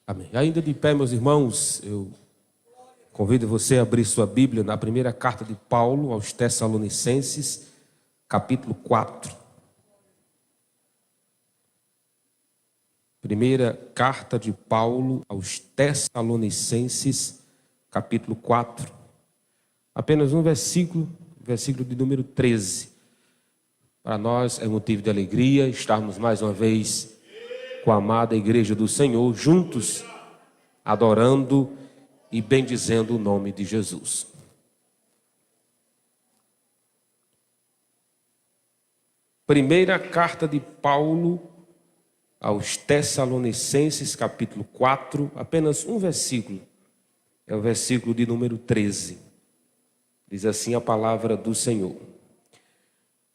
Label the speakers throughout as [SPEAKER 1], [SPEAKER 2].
[SPEAKER 1] Amém. Ainda de pé, meus irmãos, eu convido você a abrir sua Bíblia na primeira carta de Paulo aos Tessalonicenses, capítulo 4. Primeira carta de Paulo aos Tessalonicenses, capítulo 4. Apenas um versículo de número 13. Para nós é motivo de alegria estarmos mais uma vez com a amada igreja do Senhor, juntos, adorando e bendizendo o nome de Jesus. Primeira carta de Paulo aos Tessalonicenses, capítulo 4, apenas um versículo, é o versículo de número 13. Diz assim a palavra do Senhor: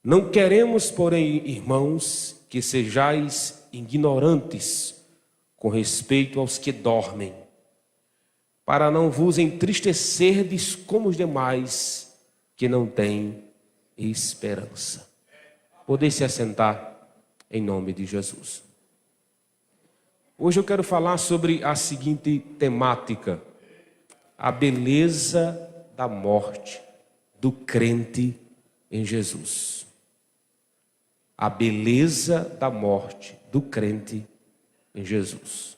[SPEAKER 1] Não queremos, porém, irmãos, que sejais ignorantes com respeito aos que dormem, para não vos entristecerdes como os demais que não têm esperança. Poder se assentar em nome de Jesus. Hoje eu quero falar sobre a seguinte temática: a beleza da morte do crente em Jesus. A beleza da morte do crente em Jesus.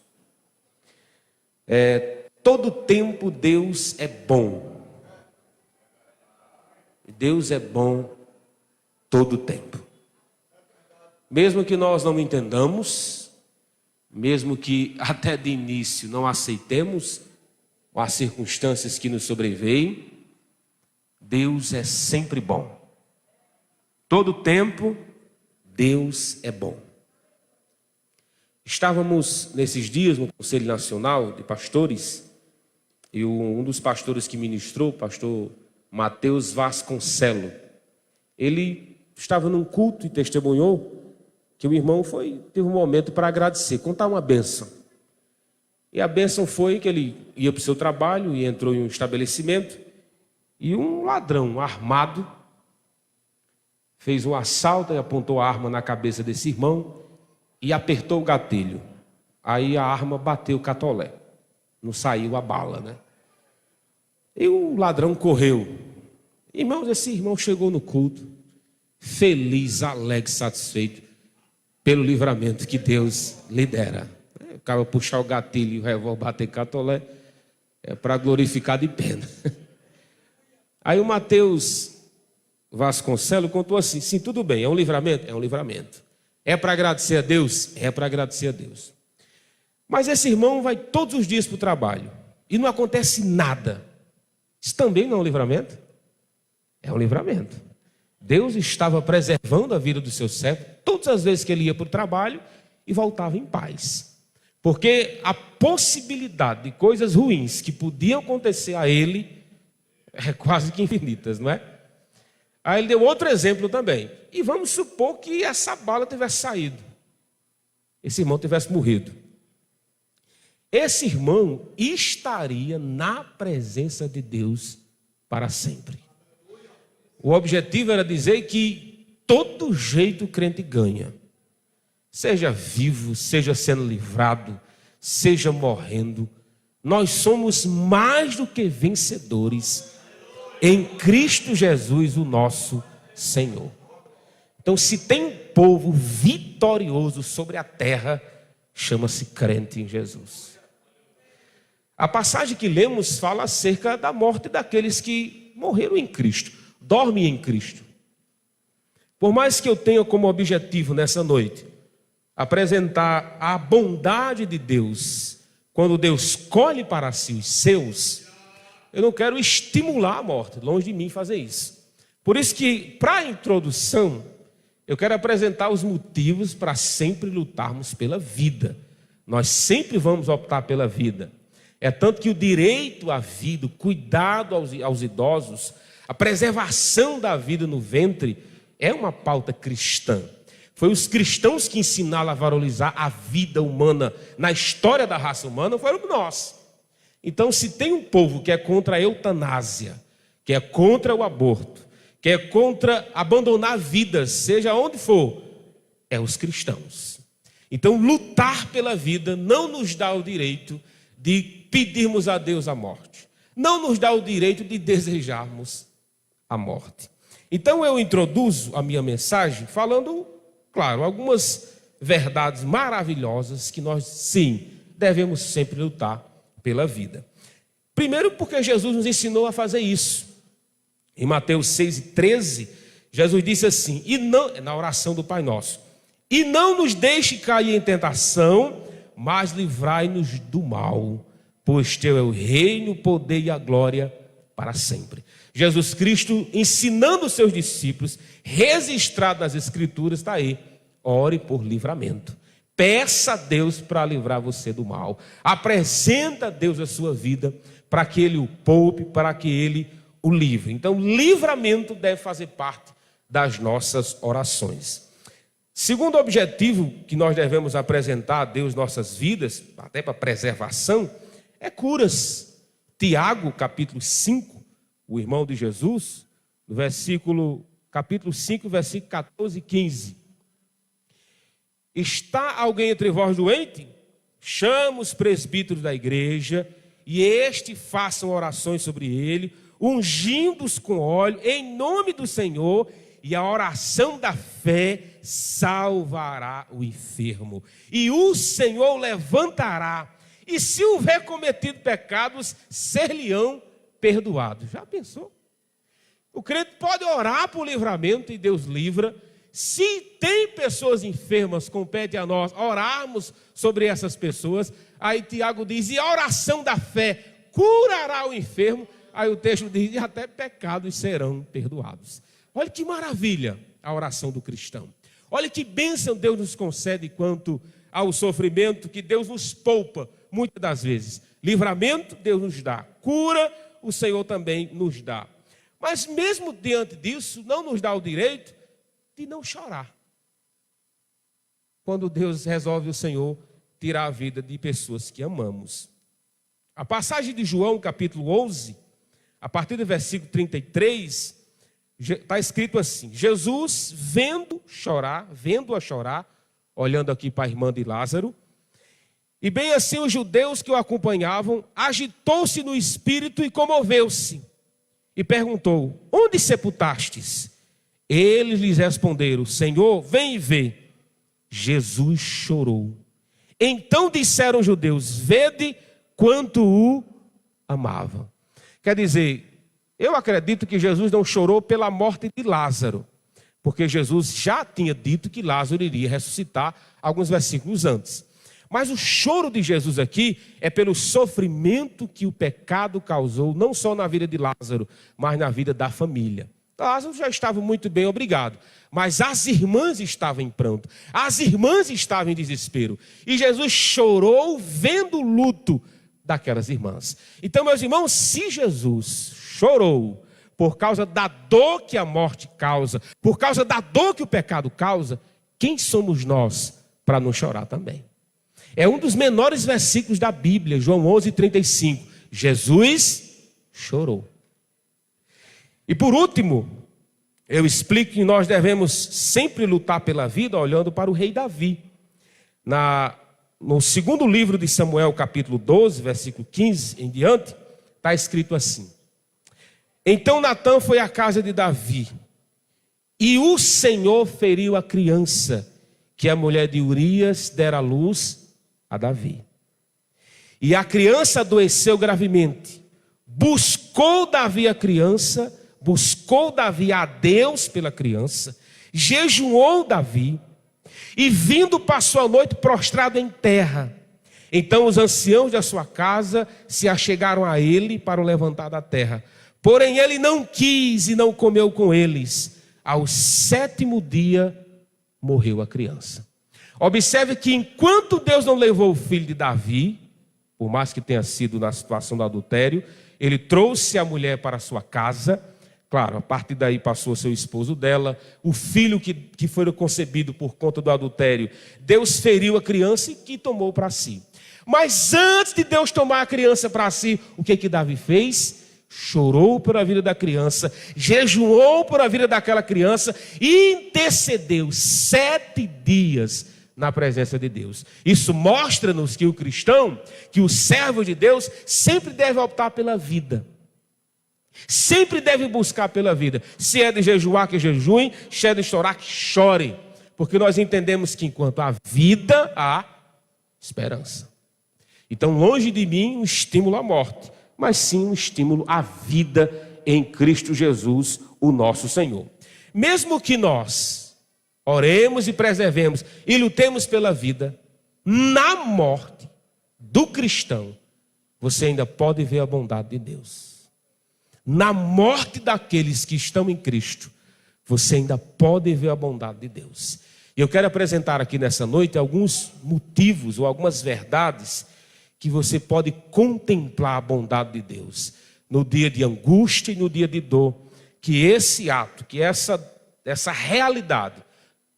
[SPEAKER 1] Todo tempo Deus é bom. Deus é bom todo tempo. Mesmo que nós não entendamos, mesmo que até de início não aceitemos as circunstâncias que nos sobreveem, Deus é sempre bom. Todo tempo Deus é bom. Estávamos nesses dias no Conselho Nacional de Pastores, e um dos pastores que ministrou, o pastor Mateus Vasconcelos, ele estava num culto e testemunhou que o irmão teve um momento para agradecer, contar uma bênção. E a bênção foi que ele ia para o seu trabalho e entrou em um estabelecimento, e um ladrão armado fez um assalto e apontou a arma na cabeça desse irmão e apertou o gatilho. Aí a arma bateu o catolé. Não saiu a bala, né? E o ladrão correu. Irmãos, esse irmão chegou no culto feliz, alegre, satisfeito pelo livramento que Deus lhe dera. O cara puxar o gatilho e o revólver bater catolé é para glorificar de pena. Aí o Mateus Vasconcelos contou assim: sim, tudo bem, é um livramento? É um livramento. É para agradecer a Deus? É para agradecer a Deus. Mas esse irmão vai todos os dias para o trabalho e não acontece nada. Isso também não é um livramento? É um livramento. Deus estava preservando a vida do seu servo todas as vezes que ele ia para o trabalho e voltava em paz. Porque a possibilidade de coisas ruins que podiam acontecer a ele é quase que infinitas, não é? Aí ele deu outro exemplo também. E vamos supor que essa bala tivesse saído. Esse irmão tivesse morrido. Esse irmão estaria na presença de Deus para sempre. O objetivo era dizer que todo jeito o crente ganha. Seja vivo, seja sendo livrado, seja morrendo. Nós somos mais do que vencedores em Cristo Jesus, o nosso Senhor. Então, se tem um povo vitorioso sobre a terra, chama-se crente em Jesus. A passagem que lemos fala acerca da morte daqueles que morreram em Cristo, dormem em Cristo. Por mais que eu tenha como objetivo nessa noite apresentar a bondade de Deus, quando Deus escolhe para si os seus, eu não quero estimular a morte, longe de mim fazer isso. Por isso que, para a introdução, eu quero apresentar os motivos para sempre lutarmos pela vida. Nós sempre vamos optar pela vida. É tanto que o direito à vida, o cuidado aos idosos, a preservação da vida no ventre, é uma pauta cristã. Foi os cristãos que ensinaram a valorizar a vida humana na história da raça humana, foram nós. Então, se tem um povo que é contra a eutanásia, que é contra o aborto, que é contra abandonar vidas, seja onde for, é os cristãos. Então, lutar pela vida não nos dá o direito de pedirmos a Deus a morte. Não nos dá o direito de desejarmos a morte. Então, eu introduzo a minha mensagem falando, claro, algumas verdades maravilhosas que nós, sim, devemos sempre lutar pela vida. Primeiro, porque Jesus nos ensinou a fazer isso. Em Mateus 6,13, Jesus disse assim, na oração do Pai Nosso: e não nos deixe cair em tentação, mas livrai-nos do mal, pois teu é o reino, o poder e a glória para sempre. Jesus Cristo ensinando os seus discípulos, registrado nas Escrituras, está aí: ore por livramento. Peça a Deus para livrar você do mal. Apresenta a Deus a sua vida para que Ele o poupe, para que Ele o livre. Então, livramento deve fazer parte das nossas orações. Segundo objetivo que nós devemos apresentar a Deus nossas vidas, até para preservação, é curas. Tiago, capítulo 5, o irmão de Jesus, no capítulo 5, versículo 14 e 15. Está alguém entre vós doente? Chama os presbíteros da igreja, e estes façam orações sobre ele, ungindo-os com óleo, em nome do Senhor, e a oração da fé salvará o enfermo. E o Senhor o levantará, e se houver cometido pecados, ser-lhe-ão perdoados. Já pensou? O crente pode orar por livramento e Deus livra. Se tem pessoas enfermas, compete a nós orarmos sobre essas pessoas. Aí Tiago diz, e a oração da fé curará o enfermo. Aí o texto diz, e até pecados serão perdoados. Olha que maravilha a oração do cristão. Olha que bênção Deus nos concede quanto ao sofrimento, que Deus nos poupa muitas das vezes. Livramento, Deus nos dá. Cura, o Senhor também nos dá. Mas mesmo diante disso, não nos dá o direito de não chorar. Quando Deus resolve, o Senhor, tirar a vida de pessoas que amamos. A passagem de João, capítulo 11, a partir do versículo 33, está escrito assim: Jesus, vendo-a chorar, olhando aqui para a irmã de Lázaro, e bem assim os judeus que o acompanhavam, agitou-se no espírito e comoveu-se, e perguntou: onde sepultastes? Eles lhes responderam: Senhor, vem e vê. Jesus chorou. Então disseram os judeus: vede quanto o amavam. Quer dizer, eu acredito que Jesus não chorou pela morte de Lázaro, porque Jesus já tinha dito que Lázaro iria ressuscitar alguns versículos antes. Mas o choro de Jesus aqui é pelo sofrimento que o pecado causou, não só na vida de Lázaro, mas na vida da família. Lázaro já estava muito bem, obrigado. Mas as irmãs estavam em pranto. As irmãs estavam em desespero. E Jesus chorou vendo o luto daquelas irmãs. Então, meus irmãos, se Jesus chorou por causa da dor que a morte causa, por causa da dor que o pecado causa, quem somos nós para não chorar também? É um dos menores versículos da Bíblia, João 11:35. Jesus chorou. E por último, eu explico que nós devemos sempre lutar pela vida olhando para o rei Davi. No segundo livro de Samuel, capítulo 12, versículo 15 em diante, está escrito assim: então Natã foi à casa de Davi, e o Senhor feriu a criança que a mulher de Urias dera à luz a Davi. E a criança adoeceu gravemente. Buscou Davi a criança, buscou Davi a Deus pela criança, jejuou Davi, e vindo passou a noite prostrado em terra. Então os anciãos da sua casa se achegaram a ele para o levantar da terra. Porém ele não quis e não comeu com eles. Ao 7º dia morreu a criança. Observe que enquanto Deus não levou o filho de Davi, por mais que tenha sido na situação do adultério, ele trouxe a mulher para a sua casa. Claro, a partir daí passou a ser o esposo dela. O filho que foi concebido por conta do adultério, Deus feriu a criança e que tomou para si. Mas antes de Deus tomar a criança para si, o que Davi fez? Chorou por a vida da criança, jejuou por a vida daquela criança e intercedeu 7 dias na presença de Deus. Isso mostra-nos que o cristão, que o servo de Deus, sempre deve optar pela vida. Sempre deve buscar pela vida. Se é de jejuar, que jejue. Se é de chorar, que chore. Porque nós entendemos que enquanto há vida, há esperança. Então, longe de mim um estímulo à morte, mas sim um estímulo à vida em Cristo Jesus, o nosso Senhor. Mesmo que nós oremos e preservemos e lutemos pela vida, na morte do cristão, você ainda pode ver a bondade de Deus. Na morte daqueles que estão em Cristo, você ainda pode ver a bondade de Deus. E eu quero apresentar aqui nessa noite alguns motivos ou algumas verdades que você pode contemplar a bondade de Deus no dia de angústia e no dia de dor, que esse ato, que essa realidade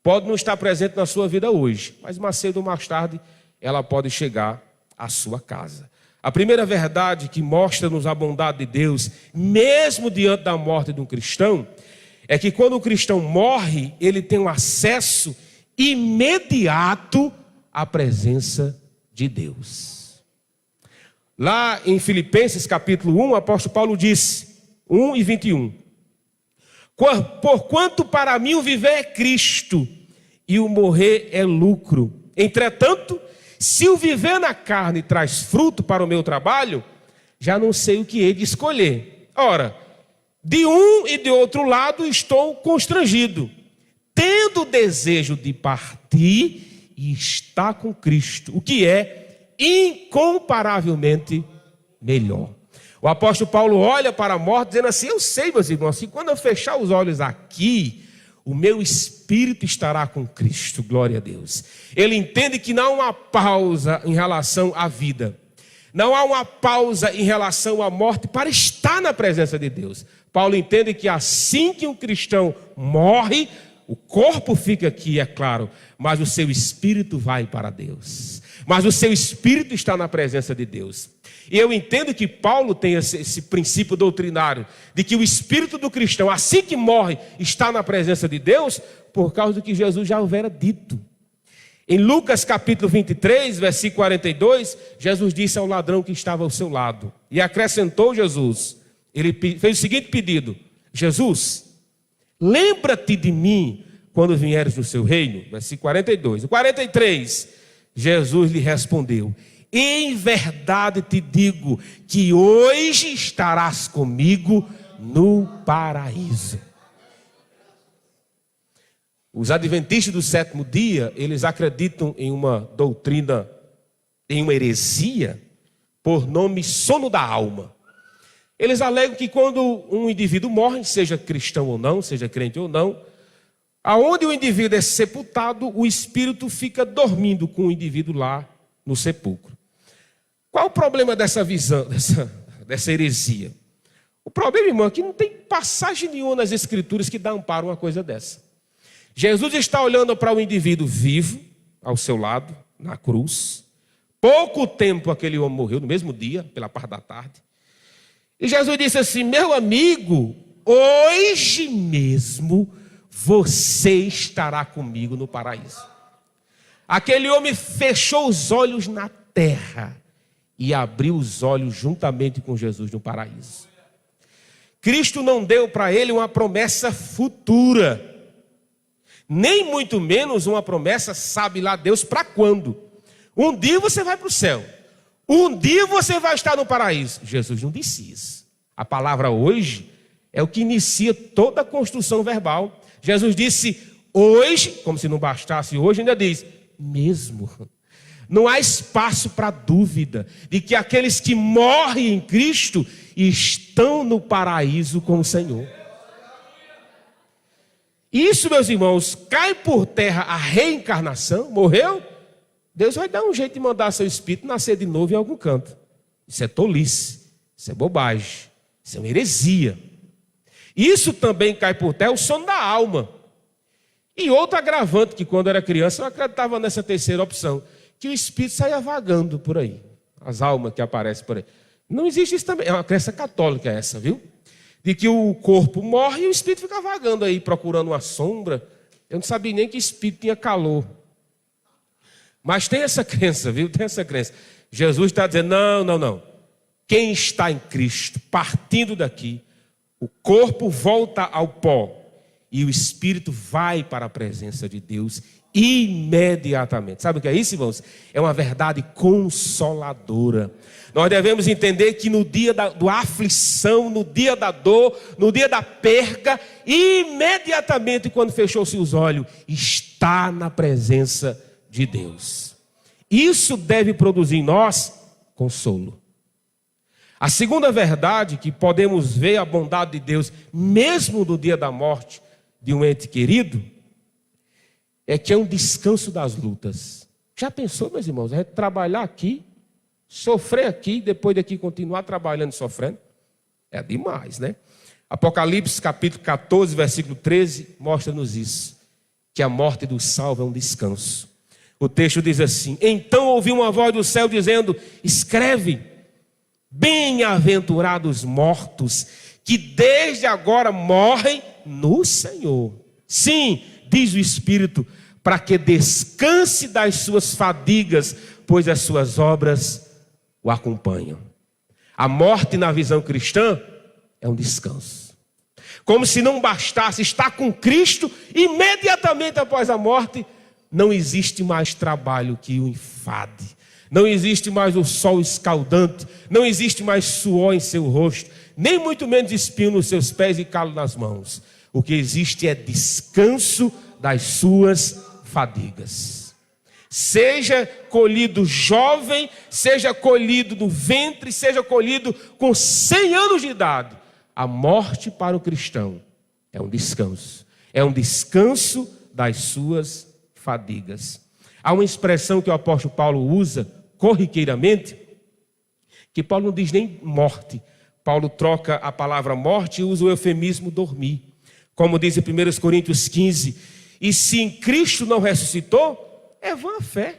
[SPEAKER 1] pode não estar presente na sua vida hoje, mas mais cedo ou mais tarde ela pode chegar à sua casa. A primeira verdade que mostra-nos a bondade de Deus, mesmo diante da morte de um cristão, é que quando o cristão morre, ele tem um acesso imediato à presença de Deus. Lá em Filipenses capítulo 1, o apóstolo Paulo disse, 1:21, porquanto para mim o viver é Cristo e o morrer é lucro. Entretanto, se o viver na carne traz fruto para o meu trabalho, já não sei o que hei de escolher. Ora, de um e de outro lado estou constrangido, tendo o desejo de partir e estar com Cristo, o que é incomparavelmente melhor. O apóstolo Paulo olha para a morte dizendo assim, eu sei, meus irmãos, que quando eu fechar os olhos aqui, o meu espírito estará com Cristo, glória a Deus. Ele entende que não há uma pausa em relação à vida. Não há uma pausa em relação à morte para estar na presença de Deus. Paulo entende que assim que um cristão morre, o corpo fica aqui, é claro, mas o seu espírito vai para Deus. Mas o seu espírito está na presença de Deus. E eu entendo que Paulo tem esse princípio doutrinário, de que o espírito do cristão, assim que morre, está na presença de Deus, por causa do que Jesus já houvera dito. Em Lucas capítulo 23, versículo 42, Jesus disse ao ladrão que estava ao seu lado. E acrescentou Jesus, ele fez o seguinte pedido, Jesus, lembra-te de mim quando vieres no seu reino. Versículo 42. O 43, Jesus lhe respondeu, em verdade te digo que hoje estarás comigo no paraíso. Os adventistas do sétimo dia, eles acreditam em uma doutrina, em uma heresia, por nome sono da alma. Eles alegam que quando um indivíduo morre, seja cristão ou não, seja crente ou não, aonde o indivíduo é sepultado, o espírito fica dormindo com o indivíduo lá no sepulcro. Qual o problema dessa visão, dessa heresia? O problema, irmão, é que não tem passagem nenhuma nas escrituras que dá amparo a uma coisa dessa. Jesus está olhando para o indivíduo vivo, ao seu lado, na cruz. Pouco tempo aquele homem morreu, no mesmo dia, pela parte da tarde. E Jesus disse assim, meu amigo, hoje mesmo você estará comigo no paraíso. Aquele homem fechou os olhos na terra e abriu os olhos juntamente com Jesus no paraíso. Cristo não deu para ele uma promessa futura, nem muito menos uma promessa, sabe lá Deus para quando. Um dia você vai para o céu, um dia você vai estar no paraíso. Jesus não disse isso. A palavra hoje é o que inicia toda a construção verbal. Jesus disse hoje, como se não bastasse hoje, ainda diz mesmo. Não há espaço para dúvida de que aqueles que morrem em Cristo estão no paraíso com o Senhor. Isso, meus irmãos, cai por terra a reencarnação, morreu, Deus vai dar um jeito de mandar seu espírito nascer de novo em algum canto. Isso é tolice, isso é bobagem, isso é uma heresia. Isso também cai por terra o sono da alma. E outro agravante, que quando eu era criança eu acreditava nessa terceira opção, que o espírito saia vagando por aí, as almas que aparecem por aí. Não existe isso também, é uma crença católica essa, viu? De que o corpo morre e o espírito fica vagando aí, procurando uma sombra. Eu não sabia nem que espírito tinha calor. Mas tem essa crença, viu? Tem essa crença. Jesus está dizendo, não. Quem está em Cristo, partindo daqui, o corpo volta ao pó e o espírito vai para a presença de Deus imediatamente. Sabe o que é isso, irmãos? É uma verdade consoladora. Nós devemos entender que no dia da aflição, no dia da dor, no dia da perca, imediatamente quando fechou-se os olhos, está na presença de Deus. Isso deve produzir em nós consolo. A segunda verdade que podemos ver a bondade de Deus, mesmo no dia da morte de um ente querido, é que é um descanso das lutas. Já pensou, meus irmãos, a gente trabalhar aqui, sofrer aqui, depois daqui continuar trabalhando e sofrendo? É demais, né? Apocalipse capítulo 14, versículo 13, mostra-nos isso, que a morte do salvo é um descanso. O texto diz assim: então ouvi uma voz do céu dizendo, escreve, bem-aventurados mortos, que desde agora morrem no Senhor. Sim, diz o Espírito, para que descanse das suas fadigas, pois as suas obras o acompanham. A morte na visão cristã é um descanso. Como se não bastasse estar com Cristo, imediatamente após a morte, não existe mais trabalho que o enfade. Não existe mais o sol escaldante, não existe mais suor em seu rosto, nem muito menos espinho nos seus pés e calo nas mãos. O que existe é descanso das suas fadigas. Seja colhido jovem, seja colhido no ventre, seja colhido com 100 anos de idade, a morte para o cristão é um descanso. É um descanso das suas fadigas. Há uma expressão que o apóstolo Paulo usa corriqueiramente, que Paulo não diz nem morte. Paulo troca a palavra morte e usa o eufemismo dormir. Como diz em 1 Coríntios 15, e se em Cristo não ressuscitou, é vã a fé.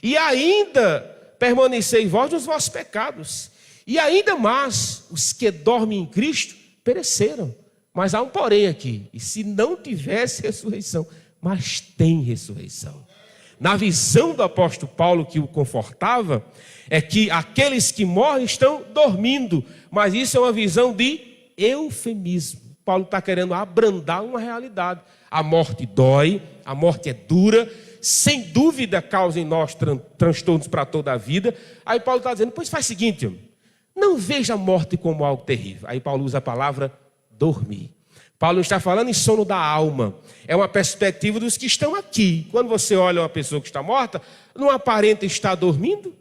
[SPEAKER 1] E ainda permaneceis vós nos vossos pecados. E ainda mais, os que dormem em Cristo pereceram. Mas há um porém aqui, e se não tivesse ressurreição, mas tem ressurreição. Na visão do apóstolo Paulo, que o confortava, é que aqueles que morrem estão dormindo, mas isso é uma visão de eufemismo. Paulo está querendo abrandar uma realidade. A morte dói, a morte é dura, sem dúvida causa em nós transtornos para toda a vida. Aí Paulo está dizendo, pois faz o seguinte, não veja a morte como algo terrível. Aí Paulo usa a palavra dormir. Paulo está falando em sono da alma. É uma perspectiva dos que estão aqui. Quando você olha uma pessoa que está morta, não aparenta estar dormindo.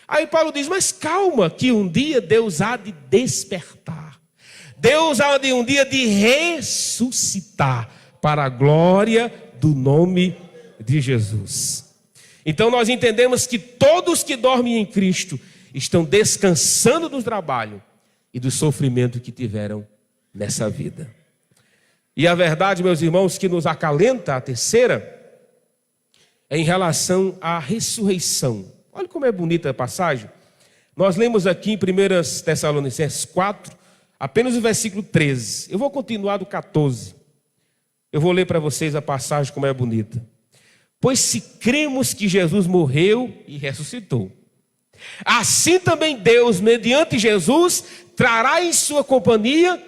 [SPEAKER 1] Aí Paulo diz, mas calma, que um dia Deus há de despertar. Deus há de um dia de ressuscitar para a glória do nome de Jesus. Então nós entendemos que todos que dormem em Cristo estão descansando do trabalho e do sofrimento que tiveram nessa vida. E a verdade, meus irmãos, que nos acalenta, a terceira, é em relação à ressurreição. Olha como é bonita a passagem. Nós lemos aqui em 1 Tessalonicenses 4, apenas o versículo 13. Eu vou continuar do 14. Eu vou ler para vocês a passagem como é bonita. Pois se cremos que Jesus morreu e ressuscitou, assim também Deus, mediante Jesus, trará em sua companhia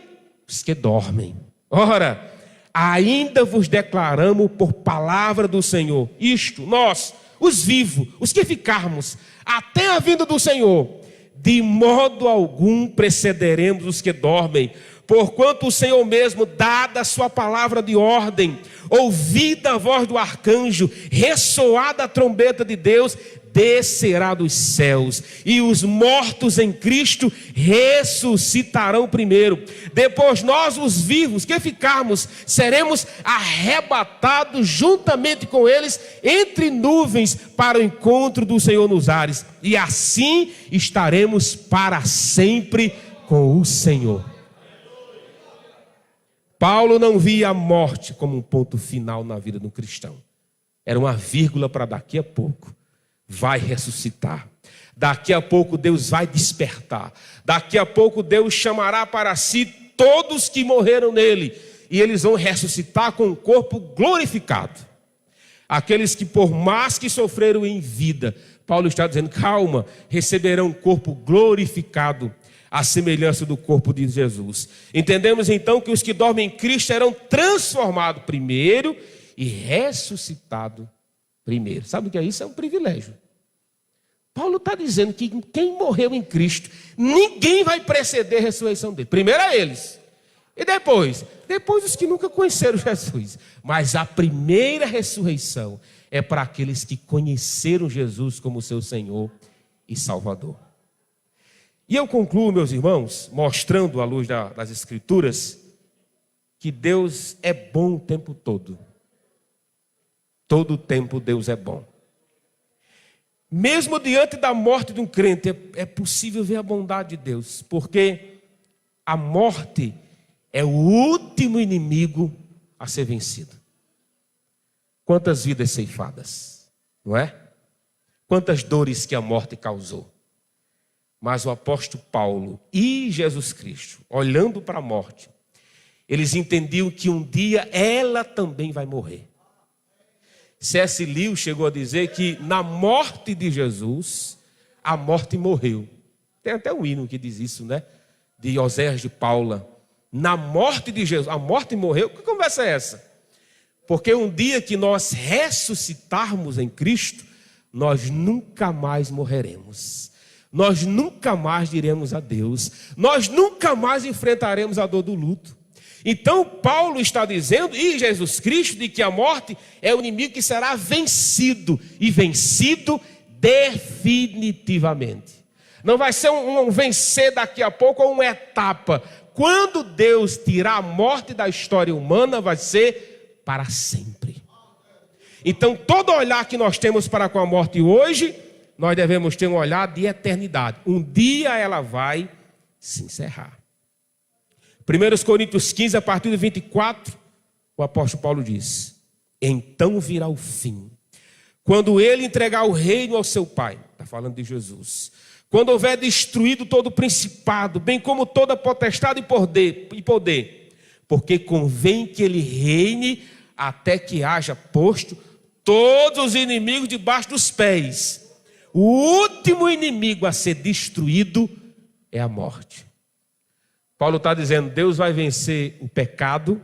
[SPEAKER 1] os que dormem. Ora, ainda vos declaramos por palavra do Senhor, isto, nós, os vivos, os que ficarmos, até a vinda do Senhor, de modo algum precederemos os que dormem, porquanto o Senhor mesmo, dada a sua palavra de ordem, ouvida a voz do arcanjo, ressoada a trombeta de Deus, descerá dos céus, e os mortos em Cristo ressuscitarão primeiro. Depois nós, os vivos, que ficarmos, seremos arrebatados juntamente com eles entre nuvens para o encontro do Senhor nos ares, e assim estaremos para sempre com o Senhor. Paulo não via a morte como um ponto final na vida do cristão. Era uma vírgula para daqui a pouco. Vai ressuscitar. Daqui a pouco Deus vai despertar. Daqui a pouco Deus chamará para si todos que morreram nele. E eles vão ressuscitar com o corpo glorificado. Aqueles que por mais que sofreram em vida, Paulo está dizendo, calma, receberão um corpo glorificado, à semelhança do corpo de Jesus. Entendemos então que os que dormem em Cristo serão transformados primeiro e ressuscitados primeiro. Sabe o que é isso? É um privilégio. Paulo está dizendo que quem morreu em Cristo, ninguém vai preceder a ressurreição dele. Primeiro é eles. E depois os que nunca conheceram Jesus. Mas a primeira ressurreição é para aqueles que conheceram Jesus como seu Senhor e Salvador. E eu concluo, meus irmãos, mostrando à luz das Escrituras, que Deus é bom o tempo todo. Todo o tempo Deus é bom. Mesmo diante da morte de um crente, é possível ver a bondade de Deus, porque a morte é o último inimigo a ser vencido. Quantas vidas ceifadas, não é? Quantas dores que a morte causou. Mas o apóstolo Paulo e Jesus Cristo, olhando para a morte, eles entendiam que um dia ela também vai morrer. C.S. Lewis chegou a dizer que na morte de Jesus, a morte morreu. Tem até um hino que diz isso, né? De Oséias de Paula. Na morte de Jesus, a morte morreu. Que conversa é essa? Porque um dia que nós ressuscitarmos em Cristo, nós nunca mais morreremos. Nós nunca mais diremos adeus. Nós nunca mais enfrentaremos a dor do luto. Então Paulo está dizendo, e Jesus Cristo, de que a morte é o inimigo que será vencido, e vencido definitivamente. Não vai ser um vencer daqui a pouco ou uma etapa. Quando Deus tirar a morte da história humana, vai ser para sempre. Então todo olhar que nós temos para com a morte hoje, nós devemos ter um olhar de eternidade. Um dia ela vai se encerrar. 1 Coríntios 15, a partir do 24, o apóstolo Paulo diz, então virá o fim, quando ele entregar o reino ao seu Pai, está falando de Jesus, quando houver destruído todo o principado, bem como toda potestade e poder, porque convém que ele reine até que haja posto todos os inimigos debaixo dos pés. O último inimigo a ser destruído é a morte. Paulo está dizendo, Deus vai vencer o pecado,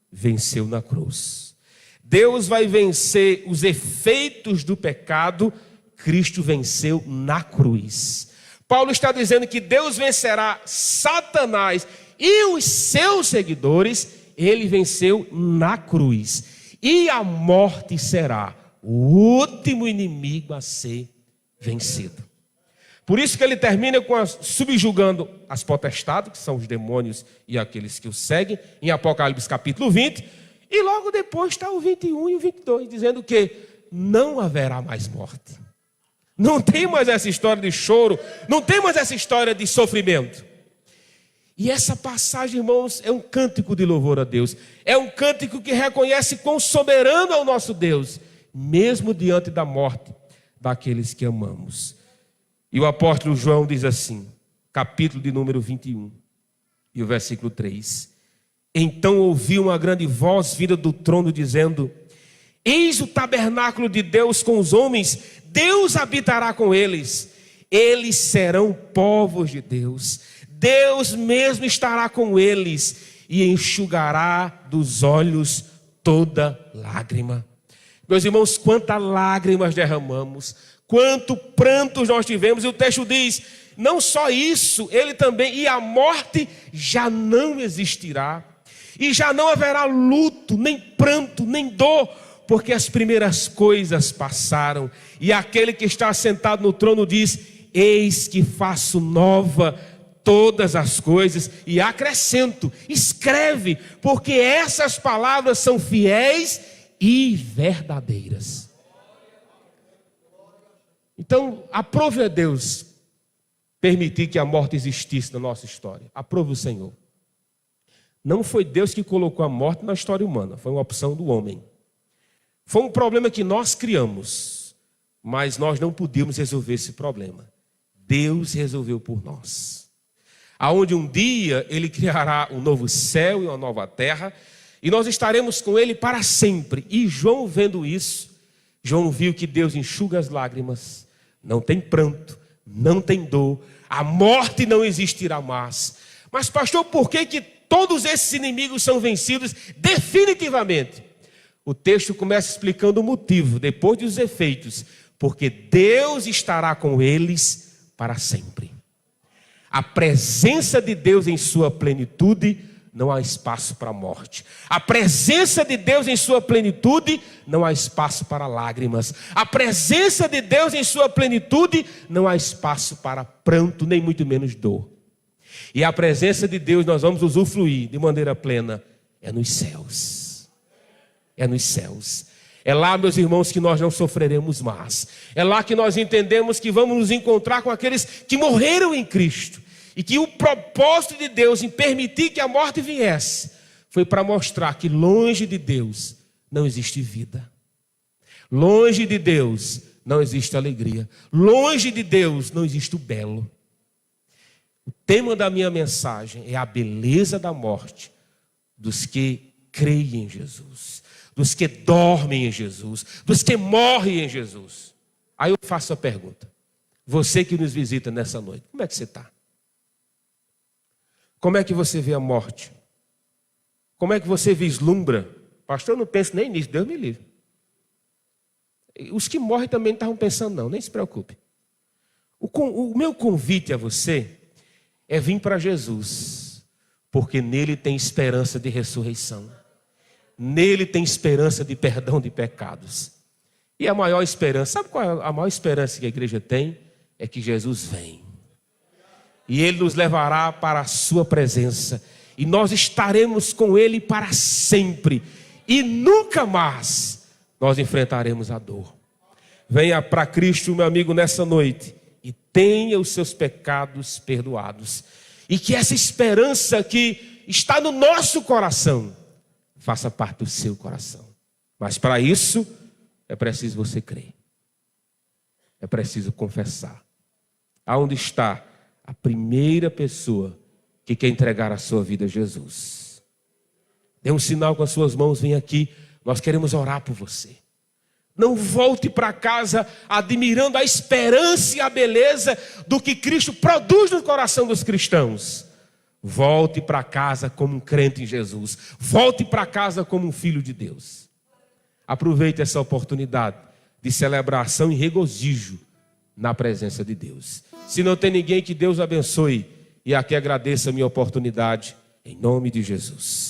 [SPEAKER 1] venceu na cruz. Deus vai vencer os efeitos do pecado, Cristo venceu na cruz. Paulo está dizendo que Deus vencerá Satanás e os seus seguidores, ele venceu na cruz. E a morte será o último inimigo a ser vencido. Por isso que ele termina subjugando as potestades, que são os demônios e aqueles que o seguem, em Apocalipse capítulo 20, e logo depois está o 21 e o 22, dizendo que não haverá mais morte. Não tem mais essa história de choro, não tem mais essa história de sofrimento. E essa passagem, irmãos, é um cântico de louvor a Deus. É um cântico que reconhece quão soberano é o nosso Deus, mesmo diante da morte daqueles que amamos. E o apóstolo João diz assim, capítulo de número 21, e o versículo 3. Então ouvi uma grande voz vinda do trono dizendo, eis o tabernáculo de Deus com os homens, Deus habitará com eles, eles serão povos de Deus, Deus mesmo estará com eles e enxugará dos olhos toda lágrima. Meus irmãos, quantas lágrimas derramamos, quanto prantos nós tivemos, e o texto diz, não só isso, ele também, e a morte já não existirá, e já não haverá luto, nem pranto, nem dor, porque as primeiras coisas passaram, e aquele que está sentado no trono diz, eis que faço nova todas as coisas, e acrescento, escreve, porque essas palavras são fiéis e verdadeiras. Então, aprove a Deus permitir que a morte existisse na nossa história. Aprove o Senhor. Não foi Deus que colocou a morte na história humana, foi uma opção do homem. Foi um problema que nós criamos, mas nós não podíamos resolver esse problema. Deus resolveu por nós. Aonde um dia Ele criará um novo céu e uma nova terra, e nós estaremos com Ele para sempre. E João, vendo isso, João viu que Deus enxuga as lágrimas, não tem pranto, não tem dor, a morte não existirá mais. Mas pastor, por que todos esses inimigos são vencidos definitivamente? O texto começa explicando o motivo, depois dos efeitos, porque Deus estará com eles para sempre. A presença de Deus em sua plenitude, não há espaço para a morte. A presença de Deus em sua plenitude, não há espaço para lágrimas. A presença de Deus em sua plenitude, não há espaço para pranto, nem muito menos dor. E a presença de Deus nós vamos usufruir de maneira plena, é nos céus. É nos céus. É lá, meus irmãos, que nós não sofreremos mais. É lá que nós entendemos que vamos nos encontrar com aqueles que morreram em Cristo. E que o propósito de Deus em permitir que a morte viesse, foi para mostrar que longe de Deus não existe vida. Longe de Deus não existe alegria. Longe de Deus não existe o belo. O tema da minha mensagem é a beleza da morte dos que creem em Jesus, dos que dormem em Jesus, dos que morrem em Jesus. Aí eu faço a pergunta: você que nos visita nessa noite, como é que você está? Como é que você vê a morte? Como é que você vislumbra? Pastor, eu não penso nem nisso, Deus me livre. Os que morrem também não estavam pensando não, nem se preocupe. O meu convite a você é vir para Jesus, porque nele tem esperança de ressurreição. Nele tem esperança de perdão de pecados. E a maior esperança, sabe qual é a maior esperança que a igreja tem? É que Jesus vem. E Ele nos levará para a sua presença. E nós estaremos com Ele para sempre. E nunca mais nós enfrentaremos a dor. Venha para Cristo, meu amigo, nessa noite. E tenha os seus pecados perdoados. E que essa esperança que está no nosso coração faça parte do seu coração. Mas para isso é preciso você crer. É preciso confessar. Aonde está a primeira pessoa que quer entregar a sua vida a Jesus? Dê um sinal com as suas mãos, vem aqui. Nós queremos orar por você. Não volte para casa admirando a esperança e a beleza do que Cristo produz no coração dos cristãos. Volte para casa como um crente em Jesus. Volte para casa como um filho de Deus. Aproveite essa oportunidade de celebração e regozijo na presença de Deus. Se não tem ninguém, que Deus abençoe. E aqui agradeço a minha oportunidade, em nome de Jesus.